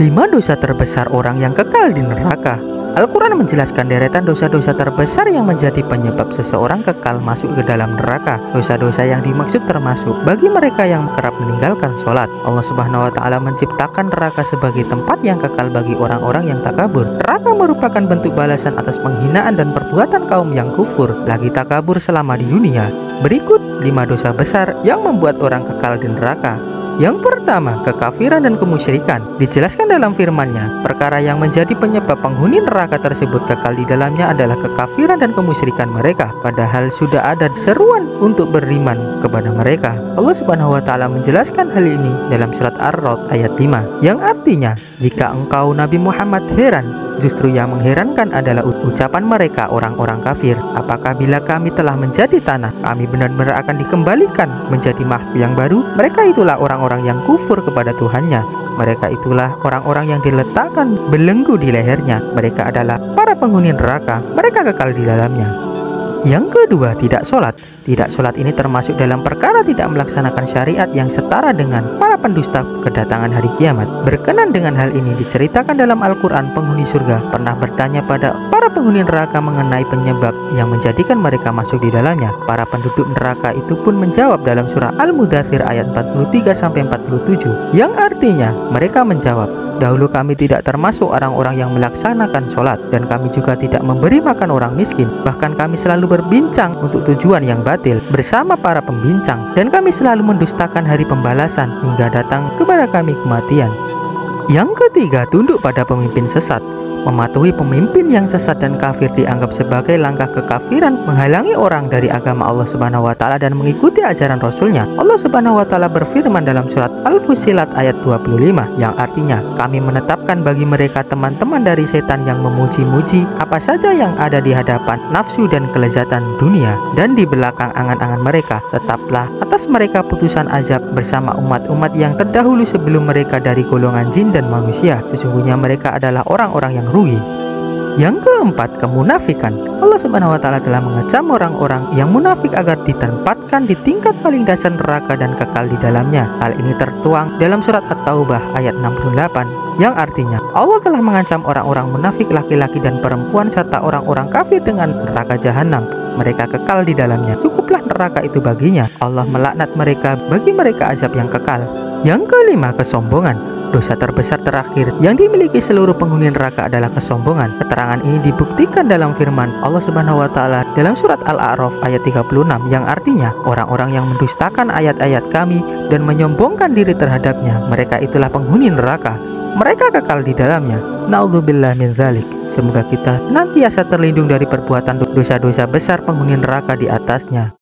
5 dosa terbesar orang yang kekal di neraka. Al-Quran menjelaskan deretan dosa-dosa terbesar yang menjadi penyebab seseorang kekal masuk ke dalam neraka. Dosa-dosa yang dimaksud termasuk bagi mereka yang kerap meninggalkan sholat. Allah Subhanahu wa Ta'ala menciptakan neraka sebagai tempat yang kekal bagi orang-orang yang takabur. Neraka merupakan bentuk balasan atas penghinaan dan perbuatan kaum yang kufur lagi takabur selama di dunia. Berikut 5 dosa besar yang membuat orang kekal di neraka. Yang pertama, kekafiran dan kemusyrikan. Dijelaskan dalam firman-Nya, perkara yang menjadi penyebab penghuni neraka tersebut kekal di dalamnya adalah kekafiran dan kemusyrikan mereka, padahal sudah ada seruan untuk beriman kepada mereka. Allah Subhanahu wa Ta'ala menjelaskan hal ini dalam surat Ar-Ra'd ayat 5, yang artinya, jika engkau Nabi Muhammad heran, justru yang mengherankan adalah ucapan mereka orang-orang kafir. Apakah bila kami telah menjadi tanah, kami benar-benar akan dikembalikan menjadi makhluk yang baru? Mereka itulah orang-orang yang kufur kepada Tuhannya. Mereka itulah orang-orang yang diletakkan belenggu di lehernya. Mereka adalah para penghuni neraka. Mereka kekal di dalamnya. Yang kedua, tidak sholat. Tidak sholat ini termasuk dalam perkara tidak melaksanakan syariat yang setara dengan para pendusta kedatangan hari kiamat. Berkenan dengan hal ini diceritakan dalam Al-Quran, penghuni surga pernah bertanya pada para penghuni neraka mengenai penyebab yang menjadikan mereka masuk di dalamnya. Para penduduk neraka itu pun menjawab dalam surah Al-Mudathir ayat 43-47, yang artinya mereka menjawab, dahulu kami tidak termasuk orang-orang yang melaksanakan sholat, dan kami juga tidak memberi makan orang miskin. Bahkan kami selalu berbincang untuk tujuan yang batil bersama para pembincang, dan kami selalu mendustakan hari pembalasan hingga datang kepada kami kematian. Yang ketiga, tunduk pada pemimpin sesat. Mematuhi pemimpin yang sesat dan kafir dianggap sebagai langkah kekafiran, menghalangi orang dari agama Allah Subhanahu wa Ta'ala dan mengikuti ajaran Rasulnya. Allah Subhanahu wa Ta'ala berfirman dalam surat Al-Fussilat ayat 25, yang artinya, kami menetapkan bagi mereka teman-teman dari setan yang memuji-muji apa saja yang ada di hadapan nafsu dan kelezatan dunia, dan di belakang angan-angan mereka tetaplah atas mereka putusan azab bersama umat-umat yang terdahulu sebelum mereka dari golongan jin dan manusia. Sesungguhnya mereka adalah orang-orang yang rugi. Yang keempat, kemunafikan. Allah Subhanahu wa Ta'ala telah mengecam orang-orang yang munafik agar ditempatkan di tingkat paling dasar neraka dan kekal di dalamnya. Hal ini tertuang dalam surat At-Taubah ayat 68, yang artinya Allah telah mengancam orang-orang munafik laki-laki dan perempuan serta orang-orang kafir dengan neraka jahanam. Mereka kekal di dalamnya. Cukuplah neraka itu baginya. Allah melaknat mereka, bagi mereka azab yang kekal. Yang kelima, kesombongan. Dosa terbesar terakhir yang dimiliki seluruh penghuni neraka adalah kesombongan. Keterangan ini dibuktikan dalam firman Allah Subhanahu wa Ta'ala dalam surat Al-A'raf ayat 36, yang artinya orang-orang yang mendustakan ayat-ayat kami dan menyombongkan diri terhadapnya, mereka itulah penghuni neraka. Mereka kekal di dalamnya. Na'udzubillah min dzalik. Semoga kita senantiasa terlindung dari perbuatan dosa-dosa besar penghuni neraka di atasnya.